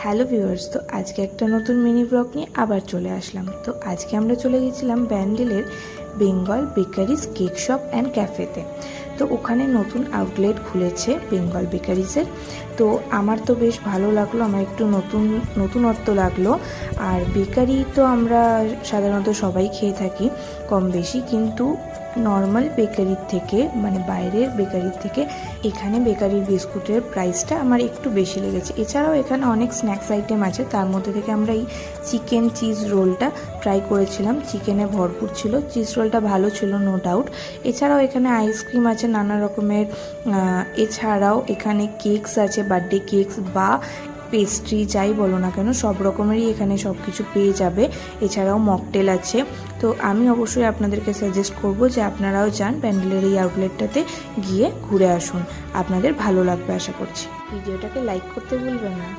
Hello viewers, তো আজকে একটা নতুন মিনি ব্লগ নিয়ে আবার চলে আসলাম। তো আজকে আমরা চলে গেছিলাম ব্যান্ডেলের Bengal bakeries cake shop and ক্যাফেতে। তো ওখানে নতুন আউটলেট খুলেছে বেঙ্গল বেকারিজের। তো আমার তো বেশ ভালো লাগলো, আমার একটু নতুনত্ব লাগলো। আর বেকারি তো আমরা সাধারণত সবাই খেয়ে থাকি কম বেশি, কিন্তু নর্মাল বেকারির থেকে মানে বাইরের বেকারির থেকে এখানে বেকারির বিস্কুটের প্রাইসটা আমার একটু বেশি লেগেছে। এছাড়াও এখানে অনেক স্ন্যাক্স আইটেম আছে, তার মধ্যে থেকে আমরা এই চিকেন চিজ রোলটা ট্রাই করেছিলাম। চিকেনে ভরপুর ছিল, চিজ রোলটা ভালো ছিল নো ডাউট। এছাড়াও এখানে আইসক্রিম আছে নানা রকমের, এছাড়াও এখানে কেকস আছে, বার্থডে কেকস বা পেস্ট্রি যাই বলো না কেন সব রকমেরই এখানে সব কিছু পেয়ে যাবে। এছাড়াও মকটেল আছে। তো আমি অবশ্যই আপনাদেরকে সাজেস্ট করব যে আপনারাও যান ব্যান্ডেলের এই আউটলেটটাতে, গিয়ে ঘুরে আসুন, আপনাদের ভালো লাগবে আশা করছি। ভিডিওটাকে লাইক করতে ভুলবেন না।